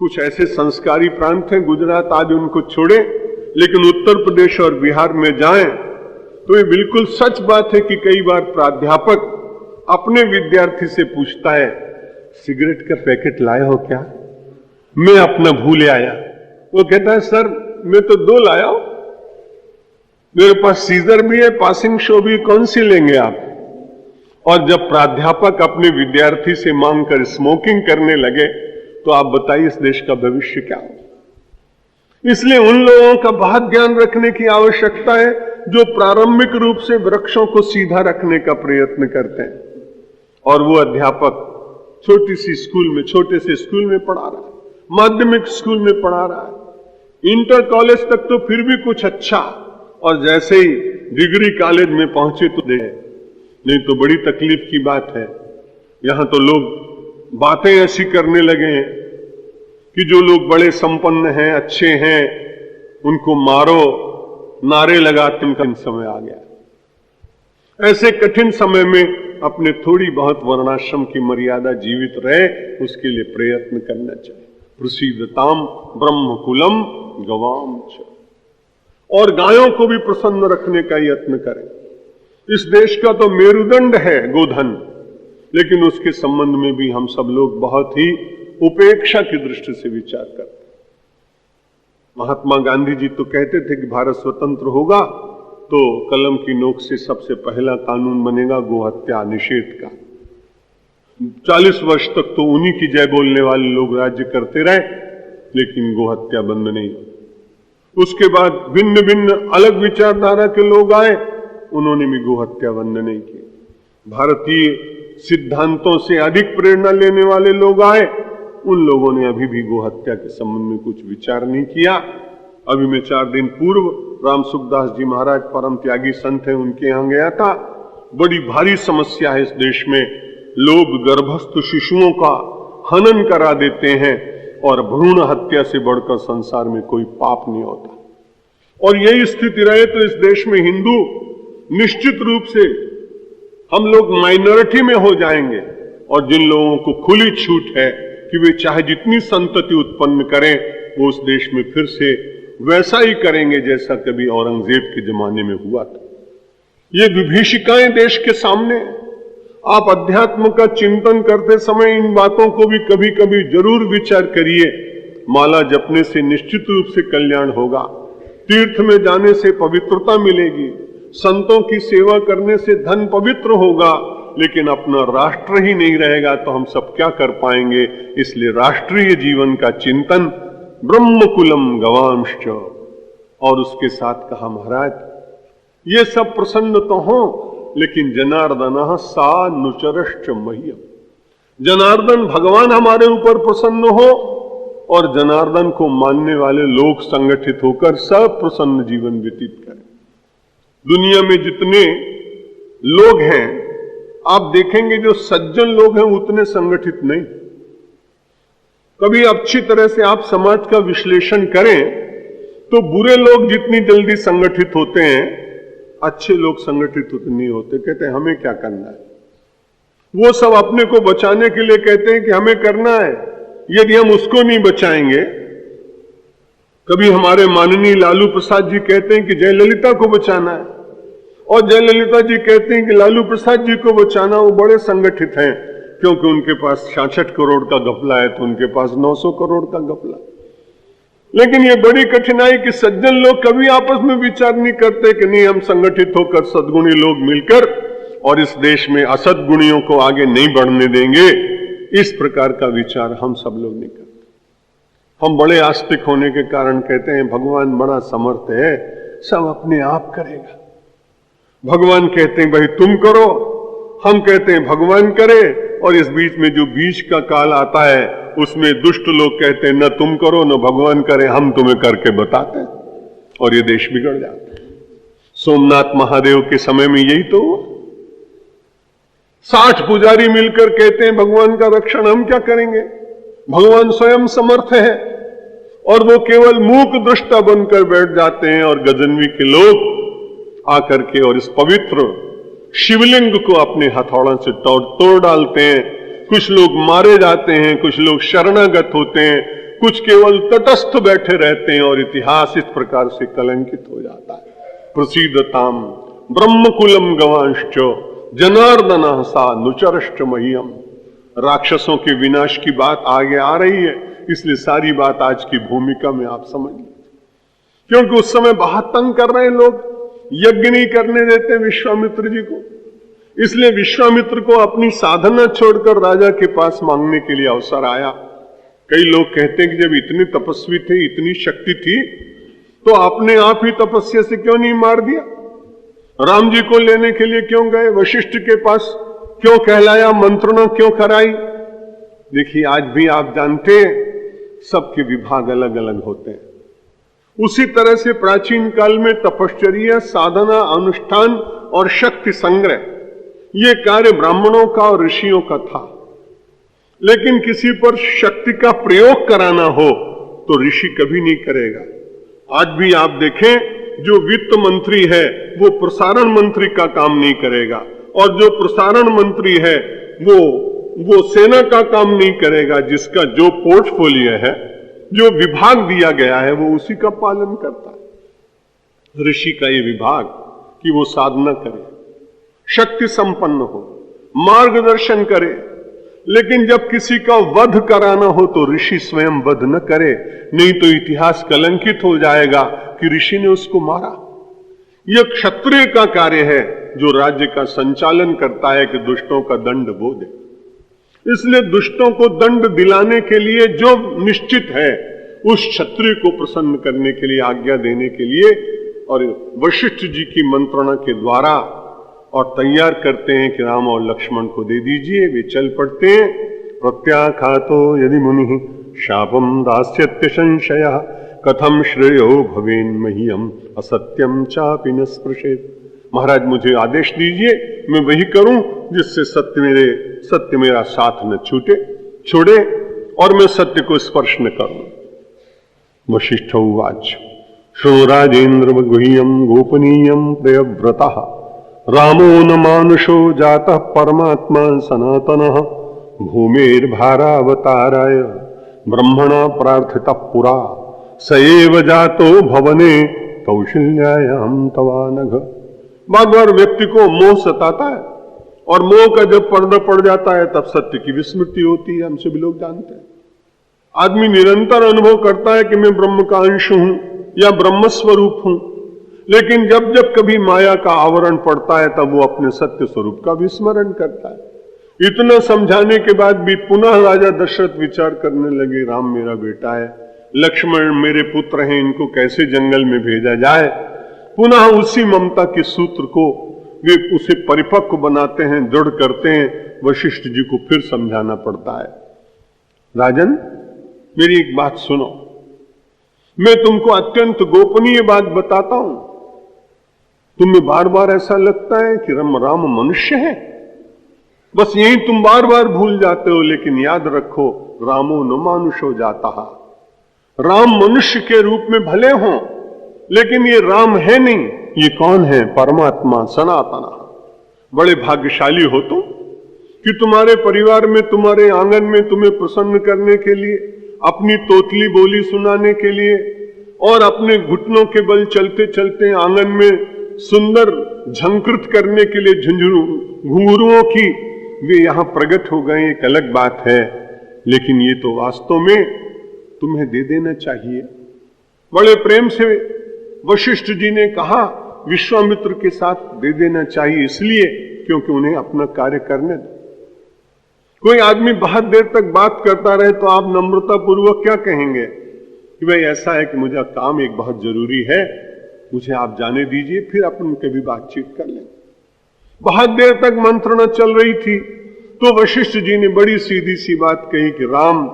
कुछ ऐसे संस्कारी प्रांत हैं, गुजरात आज उनको छोड़े, लेकिन उत्तर प्रदेश और बिहार में जाएं तो ये बिल्कुल सच बात है कि कई बार प्राध्यापक अपने विद्यार्थी से पूछता है, सिगरेट का पैकेट लाए हो क्या? मैं अपना भूल आया। वो कहता है, सर मैं तो 2 लाया हूं, मेरे पास सीजर भी है, पासिंग शो भी, कौन सी लेंगे आप? और जब प्राध्यापक अपने विद्यार्थी से मांगकर स्मोकिंग करने लगे तो आप बताइए इस देश का भविष्य क्या हो? इसलिए उन लोगों का बहुत ध्यान रखने की आवश्यकता है जो प्रारंभिक रूप से वृक्षों को सीधा रखने का प्रयत्न करते हैं। और वो अध्यापक छोटी सी स्कूल में, छोटे से स्कूल में पढ़ा रहा है, माध्यमिक स्कूल में पढ़ा रहा है, इंटर कॉलेज तक तो फिर भी कुछ अच्छा, और जैसे ही डिग्री कॉलेज में पहुंचे तो नहीं तो बड़ी तकलीफ की बात है। यहां तो लोग बातें ऐसी करने लगे हैं कि जो लोग बड़े संपन्न हैं, अच्छे हैं, उनको मारो, नारे लगाते उनका समय आ गया। ऐसे कठिन समय में अपने थोड़ी बहुत वर्णाश्रम की मर्यादा जीवित रहे, उसके लिए प्रयत्न करना चाहिए। प्रसीदताम ब्रह्मकुलम गवाम च। और गायों को भी प्रसन्न रखने का यत्न करें। इस देश का तो मेरुदंड है गोधन, लेकिन उसके संबंध में भी हम सब लोग बहुत ही उपेक्षा की दृष्टि से विचार करते हैं। महात्मा गांधी जी तो कहते थे कि भारत स्वतंत्र होगा तो कलम की नोक से सबसे पहला कानून बनेगा गोहत्या निषेध का। 40 वर्ष तक तो उन्हीं की जय बोलने वाले लोग राज्य करते रहे, लेकिन गोहत्या बंद नहीं। उसके बाद भिन्न भिन्न अलग विचारधारा के लोग आए, उन्होंने भी गोहत्या बंद नहीं की। भारतीय सिद्धांतों से अधिक प्रेरणा लेने वाले लोग आए, उन लोगों ने अभी भी गोहत्या के संबंध में कुछ विचार नहीं किया। अभी मैं 4 दिन पूर्व राम सुखदास जी महाराज परम त्यागी संत हैं, उनके यहां गया था। बड़ी भारी समस्या है इस देश में, लोग गर्भस्थ शिशुओं का हनन करा देते हैं और भ्रूण हत्या से बढ़कर संसार में कोई पाप नहीं होता। और यही स्थिति रहे तो इस देश में हिंदू निश्चित रूप से हम लोग माइनॉरिटी में हो जाएंगे। और जिन लोगों को खुली छूट है कि वे चाहे जितनी संतति उत्पन्न करें, वो उस देश में फिर से वैसा ही करेंगे जैसा कभी औरंगजेब के जमाने में हुआ था। ये विभीषिकाएं देश के सामने। आप अध्यात्म का चिंतन करते समय इन बातों को भी कभी कभी जरूर विचार करिए। माला जपने से निश्चित रूप से कल्याण होगा, तीर्थ में जाने से पवित्रता मिलेगी, संतों की सेवा करने से धन पवित्र होगा, लेकिन अपना राष्ट्र ही नहीं रहेगा तो हम सब क्या कर पाएंगे। इसलिए राष्ट्रीय जीवन का चिंतन, ब्रह्मकुलम गवांश्च। और उसके साथ कहा, महाराज ये सब प्रसन्न तो हो, लेकिन जनार्दन सा नुचरश्च मह्यम। जनार्दन भगवान हमारे ऊपर प्रसन्न हो और जनार्दन को मानने वाले लोग संगठित होकर सब प्रसन्न जीवन व्यतीत करें। दुनिया में जितने लोग हैं आप देखेंगे जो सज्जन लोग हैं उतने संगठित नहीं। कभी अच्छी तरह से आप समाज का विश्लेषण करें तो बुरे लोग जितनी जल्दी संगठित होते हैं, अच्छे लोग संगठित नहीं होते। कहते हैं हमें क्या करना है, वो सब अपने को बचाने के लिए कहते हैं कि हमें करना है। यदि हम उसको नहीं बचाएंगे, कभी हमारे माननीय लालू प्रसाद जी कहते हैं कि जयललिता को बचाना है, और जयललिता जी कहते हैं कि लालू प्रसाद जी को बचाना। वो बड़े संगठित हैं क्योंकि उनके पास 66 करोड़ का घपला है तो उनके पास 900 करोड़ का घपला। लेकिन ये बड़ी कठिनाई कि सज्जन लोग कभी आपस में विचार नहीं करते कि नहीं हम संगठित होकर सद्गुणी लोग मिलकर और इस देश में असद्गुणियों को आगे नहीं बढ़ने देंगे। इस प्रकार का विचार हम सब लोग नहीं करते। हम बड़े आस्तिक होने के कारण कहते हैं भगवान बड़ा समर्थ है, सब अपने आप करेगा। भगवान कहते हैं भाई तुम करो, हम कहते हैं भगवान करे, और इस बीच में जो बीच का काल आता है उसमें दुष्ट लोग कहते हैं न तुम करो न भगवान करे, हम तुम्हें करके बताते हैं, और ये देश बिगड़ जाता है। सोमनाथ महादेव के समय में यही तो हुआ। 60 पुजारी मिलकर कहते हैं भगवान का रक्षण हम क्या करेंगे, भगवान स्वयं समर्थ है, और वो केवल मूक दृष्टा बनकर बैठ जाते हैं। और गजनवी के लोग आकर के और इस पवित्र शिवलिंग को अपने हथौड़ों से तोड़ डालते हैं। कुछ लोग मारे जाते हैं, कुछ लोग शरणागत होते हैं, कुछ केवल तटस्थ बैठे रहते हैं और इतिहास इस प्रकार से कलंकित हो जाता है। प्रसीदताम ब्रह्मकुलम गवांश्च जनार्दन सा नुचरष्ट मह्यम। राक्षसों के विनाश की बात आगे आ रही है, इसलिए सारी बात आज की भूमिका में आप समझ लीजिए। क्योंकि उस समय बहुत तंग कर रहे हैं लोग, यज्ञ नहीं करने देते विश्वामित्र जी को, इसलिए विश्वामित्र को अपनी साधना छोड़कर राजा के पास मांगने के लिए अवसर आया। कई लोग कहते हैं कि जब इतने तपस्वी थे, इतनी शक्ति थी, तो आपने आप ही तपस्या से क्यों नहीं मार दिया? राम जी को लेने के लिए क्यों गए? वशिष्ठ के पास क्यों कहलाया? मंत्रणा क्यों कराई? देखिए, आज भी आप जानते हैं सबके विभाग अलग अलग होते हैं। उसी तरह से प्राचीन काल में तपश्चर्या, साधना, अनुष्ठान और शक्ति संग्रह ये कार्य ब्राह्मणों का और ऋषियों का था। लेकिन किसी पर शक्ति का प्रयोग कराना हो तो ऋषि कभी नहीं करेगा। आज भी आप देखें, जो वित्त मंत्री है वो प्रसारण मंत्री का काम नहीं करेगा, और जो प्रसारण मंत्री है वो सेना का काम नहीं करेगा। जिसका जो पोर्टफोलियो है, जो विभाग दिया गया है, वो उसी का पालन करता है। ऋषि का ये विभाग कि वो साधना करे, शक्ति संपन्न हो, मार्गदर्शन करे। लेकिन जब किसी का वध कराना हो तो ऋषि स्वयं वध न करे, नहीं तो इतिहास कलंकित हो जाएगा कि ऋषि ने उसको मारा। यह क्षत्रिय का कार्य है जो राज्य का संचालन करता है कि दुष्टों का दंड वो दे। इसलिए दुष्टों को दंड दिलाने के लिए जो निश्चित है, उस क्षत्रिय को प्रसन्न करने के लिए, आज्ञा देने के लिए, और वशिष्ठ जी की मंत्रणा के द्वारा और तैयार करते हैं कि राम और लक्ष्मण को दे दीजिए। वे चल पड़ते हैं। प्रत्याखातो यदि मुनि शापम दास्यत्य संशय कथम श्रेयो भवेन मह्यम असत्यम चापि न स्पृशेत। महाराज, मुझे आदेश दीजिए, मैं वही करूं जिससे सत्य मेरा साथ न छोड़े और मैं सत्य को स्पर्श न करूं। वशिष्ठ उवाच शृणु राजेन्द्र गुह्यम गोपनीयम प्रियव्रतः रामो न मानुषो जातः परमात्मा सनातनः भूमेर्भारावताराय ब्रह्मणा प्रार्थितः पुरा स एव जातो भवने कौशल्यायाम तवानघ। बार बार व्यक्ति को मोह सताता है, और मोह का जब पर्दा पड़ जाता है तब सत्य की विस्मृति होती है। हम सभी लोग जानते हैं। आदमी निरंतर अनुभव करता है कि मैं ब्रह्म का अंश हूं या ब्रह्म स्वरूप हूं, लेकिन जब जब कभी माया का आवरण पड़ता है तब वो अपने सत्य स्वरूप का विस्मरण करता है। इतना समझाने के बाद भी पुनः राजा दशरथ विचार करने लगे, राम मेरा बेटा है, लक्ष्मण मेरे पुत्र हैं, इनको कैसे जंगल में भेजा जाए। पुनः उसी ममता के सूत्र को वे उसे परिपक्व बनाते हैं, दृढ़ करते हैं। वशिष्ठ जी को फिर समझाना पड़ता है, राजन मेरी एक बात सुनो, मैं तुमको अत्यंत गोपनीय बात बताता हूं। तुम्हें बार बार ऐसा लगता है कि राम मनुष्य है, बस यही तुम बार बार भूल जाते हो। लेकिन याद रखो, रामो न मानुषो जाता। राम मनुष्य के रूप में भले हों, लेकिन ये राम है नहीं। ये कौन है? परमात्मा सनातन। बड़े भाग्यशाली हो तुम कि तुम्हारे परिवार में, तुम्हारे आंगन में तुम्हें प्रसन्न करने के लिए, अपनी तोतली बोली सुनाने के लिए और अपने घुटनों के बल चलते चलते आंगन में सुंदर झंकृत करने के लिए घुंघरुओं की वे यहां प्रकट हो गए, एक अलग बात है। लेकिन ये तो वास्तव में तुम्हें दे देना चाहिए। बड़े प्रेम से वशिष्ठ जी ने कहा विश्वामित्र के साथ दे देना चाहिए, इसलिए क्योंकि उन्हें अपना कार्य करने दो। कोई आदमी बहुत देर तक बात करता रहे तो आप नम्रता पूर्वक क्या कहेंगे कि भाई ऐसा है कि मुझे काम एक बहुत जरूरी है, मुझे आप जाने दीजिए, फिर अपन कभी बातचीत कर लेंगे। बहुत देर तक मंत्रणा चल रही थी तो वशिष्ठ जी ने बड़ी सीधी सी बात कही कि राम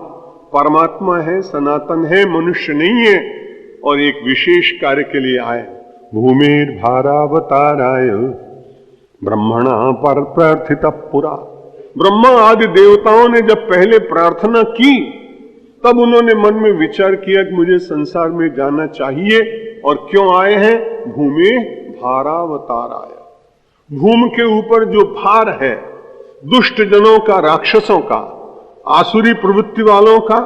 परमात्मा है, सनातन है, मनुष्य नहीं है, और एक विशेष कार्य के लिए आए। भूमिर भारावताराय ब्रह्मणा पर प्रार्थित पुरा। ब्रह्मा आदि देवताओं ने जब पहले प्रार्थना की तब उन्होंने मन में विचार किया कि मुझे संसार में जाना चाहिए, और क्यों आए हैं? भूमि भारावताराय। भूमि के ऊपर जो भार है दुष्ट जनों का, राक्षसों का, आसुरी प्रवृत्ति वालों का,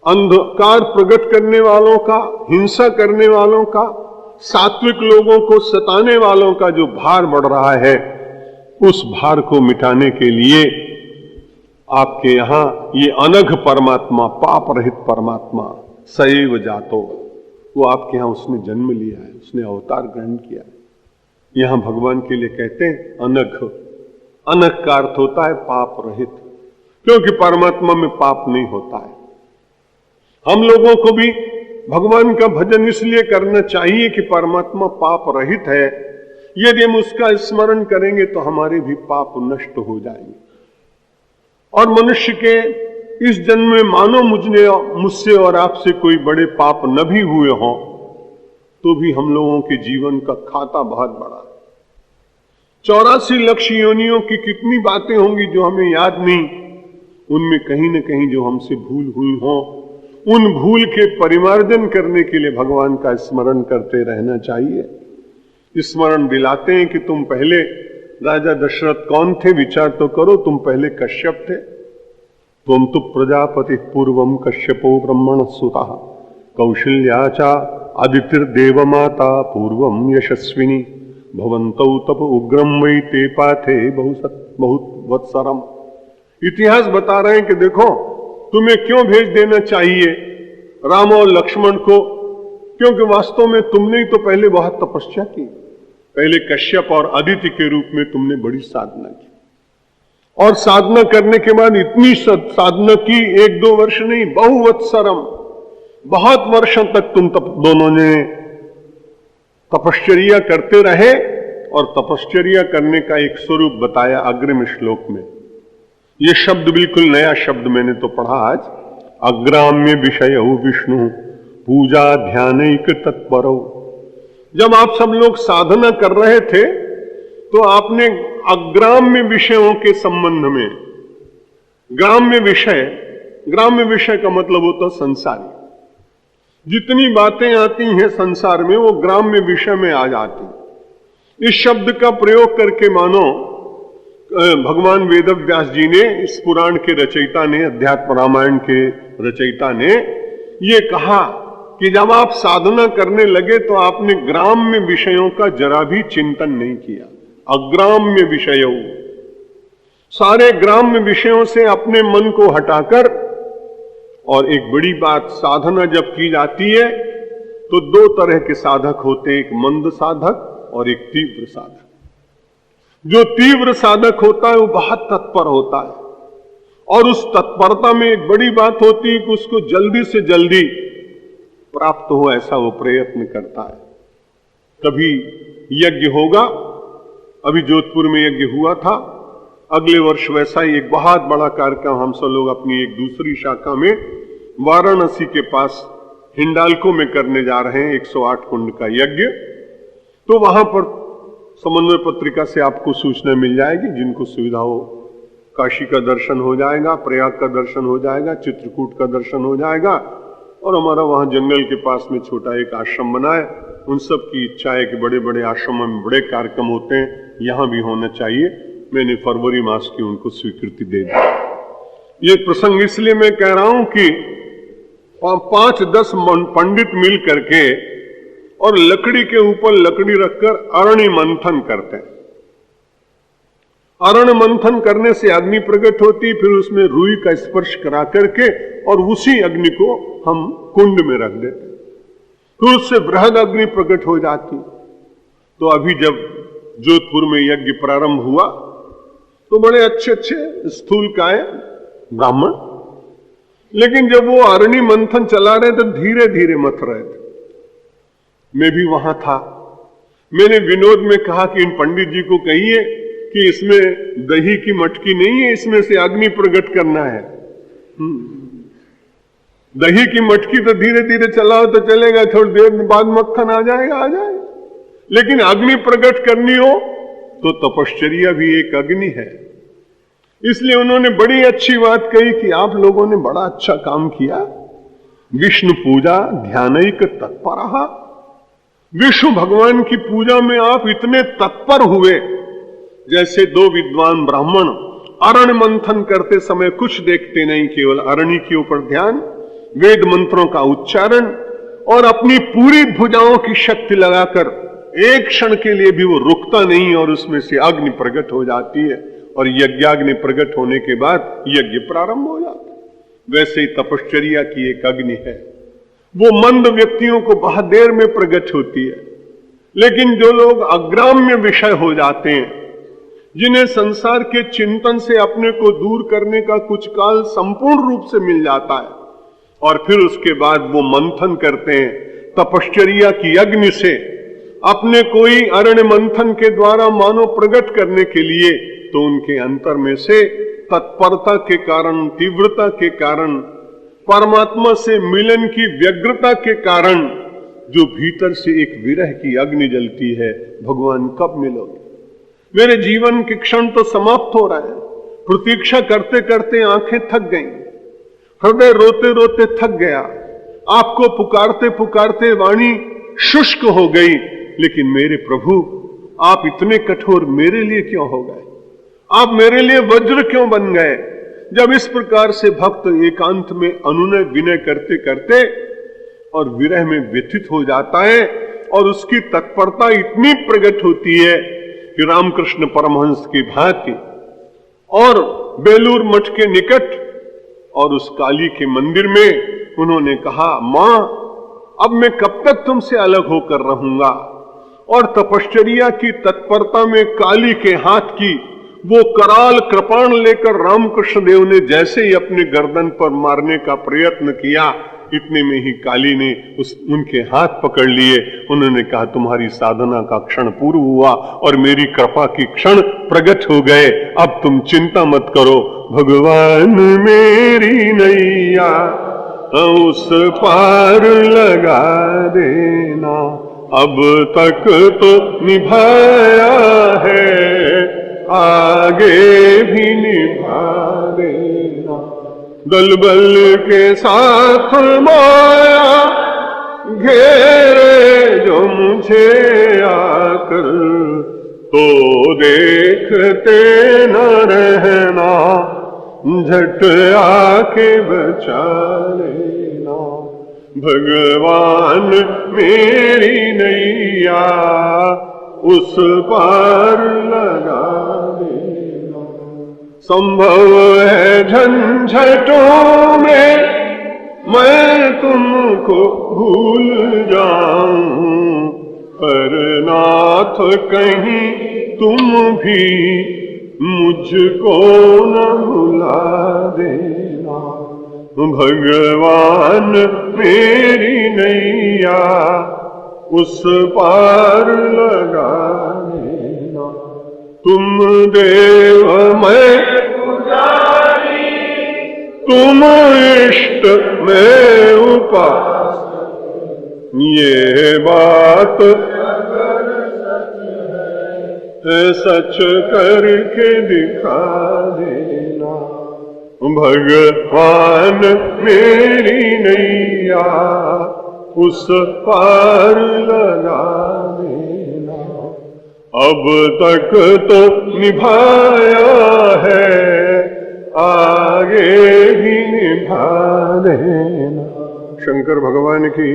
अंधकार प्रकट करने वालों का, हिंसा करने वालों का, सात्विक लोगों को सताने वालों का जो भार बढ़ रहा है, उस भार को मिटाने के लिए आपके यहां ये अनघ परमात्मा, पाप रहित परमात्मा सैव जातो, वो आपके यहां उसने जन्म लिया है, उसने अवतार ग्रहण किया है। यहां भगवान के लिए कहते हैं अनघ। अनघ का अर्थ होता है पाप रहित, क्योंकि परमात्मा में पाप नहीं होता है। हम लोगों को भी भगवान का भजन इसलिए करना चाहिए कि परमात्मा पाप रहित है। यदि हम उसका स्मरण करेंगे तो हमारे भी पाप नष्ट हो जाएंगे। और मनुष्य के इस जन्म में मानो मुझसे और आपसे कोई बड़े पाप न भी हुए हों, तो भी हम लोगों के जीवन का खाता बहुत बड़ा है। 84 लाख योनियों की कितनी बातें होंगी जो हमें याद नहीं, उनमें कहीं न कहीं जो हमसे भूल हुई हो, उन भूल के परिमार्जन करने के लिए भगवान का स्मरण करते रहना चाहिए। स्मरण दिलाते हैं कि तुम पहले राजा दशरथ कौन थे, विचार तो करो। तुम पहले कश्यप थे। तुम तो प्रजापति पूर्वम कश्यपो ब्रह्मण सुता कौशल्याचा आदितिर माता पूर्वम यशस्विनी भवन्तौ तप उग्रम वै ते पाथे बहुत वत्सरम। इतिहास बता रहे हैं कि देखो तुम्हें क्यों भेज देना चाहिए राम और लक्ष्मण को, क्योंकि वास्तव में तुमने ही तो पहले बहुत तपस्या की। पहले कश्यप और अदिति के रूप में तुमने बड़ी साधना की, और साधना करने के बाद इतनी साधना की, 1-2 वर्ष नहीं, बहुवत्सरम, बहुत वर्षों तक तुम दोनों ने तपश्चर्या करते रहे। और तपश्चर्या करने का एक स्वरूप बताया अग्रिम श्लोक में। ये शब्द बिल्कुल नया शब्द मैंने तो पढ़ा आज। अग्राम्य विषय विष्णु पूजा ध्यानैक तत्परो। जब आप सब लोग साधना कर रहे थे तो आपने अग्राम्य विषयों के संबंध में, ग्राम्य विषय का मतलब होता संसारी, जितनी बातें आती हैं संसार में वो ग्राम्य विषय में आ जाती। इस शब्द का प्रयोग करके मानो भगवान वेदव्यास जी ने, इस पुराण के रचयिता ने, अध्यात्म रामायण के रचयिता ने ये कहा कि जब आप साधना करने लगे तो आपने ग्राम्य विषयों का जरा भी चिंतन नहीं किया। अग्राम्य विषयों, सारे ग्राम्य विषयों से अपने मन को हटाकर, और एक बड़ी बात, साधना जब की जाती है तो 2 तरह के साधक होते हैं, एक मंद साधक और एक तीव्र साधक। जो तीव्र साधक होता है वो बहुत तत्पर होता है, और उस तत्परता में एक बड़ी बात होती है कि उसको जल्दी से जल्दी प्राप्त हो, ऐसा वो प्रयत्न करता है। कभी यज्ञ होगा, अभी जोधपुर में यज्ञ हुआ था, अगले वर्ष वैसा ही एक बहुत बड़ा कार्यक्रम हम सब लोग अपनी एक दूसरी शाखा में वाराणसी के पास हिंडाल्को में करने जा रहे हैं, 108 कुंड का यज्ञ। तो वहां पर समन्वय पत्रिका से आपको सूचना मिल जाएगी, जिनको सुविधा हो। काशी का दर्शन हो जाएगा, प्रयाग का दर्शन हो जाएगा, चित्रकूट का दर्शन हो जाएगा, और हमारा वहां जंगल के पास में छोटा एक आश्रम बना है। उन सब की इच्छा है कि बड़े बड़े आश्रमों में बड़े कार्यक्रम होते हैं, यहां भी होना चाहिए। मैंने फरवरी मास की उनको स्वीकृति दे दी। ये प्रसंग इसलिए मैं कह रहा हूं कि 5-10 पंडित मिल करके और लकड़ी के ऊपर लकड़ी रखकर अरण्य मंथन करते हैं। अरण्य मंथन करने से अग्नि प्रकट होती, फिर उसमें रुई का स्पर्श करा करके और उसी अग्नि को हम कुंड में रख देते, फिर उससे बृहद अग्नि प्रकट हो जाती। तो अभी जब जोधपुर में यज्ञ प्रारंभ हुआ तो बड़े अच्छे अच्छे स्थूलकाय ब्राह्मण, लेकिन जब वो अरण्य मंथन चला रहे तो धीरे धीरे मथ रहे थे। मैं भी वहां था। मैंने विनोद में कहा कि इन पंडित जी को कहिए कि इसमें दही की मटकी नहीं है, इसमें से अग्नि प्रकट करना है। दही की मटकी तो धीरे धीरे चलाओ तो चलेगा, थोड़ी देर बाद मक्खन आ जाएगा, लेकिन अग्नि प्रकट करनी हो तो तपश्चर्या भी एक अग्नि है। इसलिए उन्होंने बड़ी अच्छी बात कही कि आप लोगों ने बड़ा अच्छा काम किया। विष्णु पूजा ध्यानैक तत्परः, विष्णु भगवान की पूजा में आप इतने तत्पर हुए जैसे 2 विद्वान ब्राह्मण अरण्य मंथन करते समय कुछ देखते नहीं, केवल अरण्य के ऊपर ध्यान, वेद मंत्रों का उच्चारण और अपनी पूरी भुजाओं की शक्ति लगाकर एक क्षण के लिए भी वो रुकता नहीं और उसमें से अग्नि प्रकट हो जाती है और यज्ञाग्नि प्रकट होने के बाद यज्ञ प्रारंभ हो जाता है। वैसे ही तपश्चर्या की एक अग्नि है, वो मंद व्यक्तियों को बहुत देर में प्रकट होती है, लेकिन जो लोग अग्राम्य विषय हो जाते हैं, जिन्हें संसार के चिंतन से अपने को दूर करने का कुछ काल संपूर्ण रूप से मिल जाता है और फिर उसके बाद वो मंथन करते हैं तपश्चर्या की अग्नि से अपने कोई अरण्य मंथन के द्वारा मानो प्रकट करने के लिए, तो उनके अंतर में से तत्परता के कारण, तीव्रता के कारण, परमात्मा से मिलन की व्यग्रता के कारण जो भीतर से एक विरह की अग्नि जलती है, भगवान कब मिलोगे, मेरे जीवन के क्षण तो समाप्त हो रहा है, प्रतीक्षा करते करते आंखें थक गई, हृदय रोते रोते थक गया, आपको पुकारते पुकारते वाणी शुष्क हो गई, लेकिन मेरे प्रभु आप इतने कठोर मेरे लिए क्यों हो गए, आप मेरे लिए वज्र क्यों बन गए। जब इस प्रकार से भक्त एकांत में अनुनय विनय करते करते और विरह में व्यथित हो जाता है और उसकी तत्परता इतनी प्रकट होती है कि रामकृष्ण परमहंस की भांति और बेलूर मठ के निकट और उस काली के मंदिर में उन्होंने कहा, मां अब मैं कब तक तुमसे अलग होकर रहूंगा। और तपश्चर्या की तत्परता में काली के हाथ की वो कराल कृपाण लेकर रामकृष्ण देव ने जैसे ही अपने गर्दन पर मारने का प्रयत्न किया, इतने में ही काली ने उनके हाथ पकड़ लिए। उन्होंने कहा, तुम्हारी साधना का क्षण पूर्व हुआ और मेरी कृपा की क्षण प्रकट हो गए, अब तुम चिंता मत करो, भगवान मेरी नैया उस पार लगा देना, अब तक तो निभाया है आगे भी निभा देना, दल बल के साथ माया घेरे जो मुझे आकर, तो देखते न रहना, झट आके बचा लेना, भगवान मेरी नैया उस पार लगा देना। संभव है झंझटों में मैं तुमको भूल जाऊं, पर नाथ कहीं तुम भी मुझको न भुला देना, भगवान मेरी नैया उस पार लगा देना, तुम देव मैं पुजारी, तुम इष्ट मैं उपास, ये बात सच करके दिखा देना, भगवान मेरी नैया उस पार लगा देना, अब तक तो निभाया है आगे भी निभा देना। शंकर भगवान की,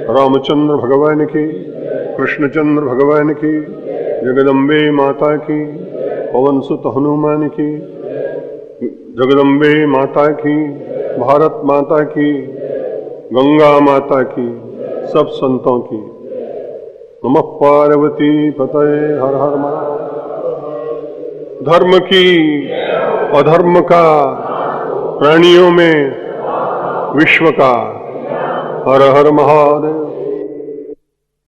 रामचंद्र भगवान की, कृष्णचंद्र भगवान की, जगदम्बे माता की, पवन सुत हनुमान की, जगदम्बे माता की, भारत माता की, गंगा माता की, सब संतों की। नमः पार्वती पतये हर हर महादेव। धर्म की अधर्म का, प्राणियों में विश्व का, हर हर महादेव।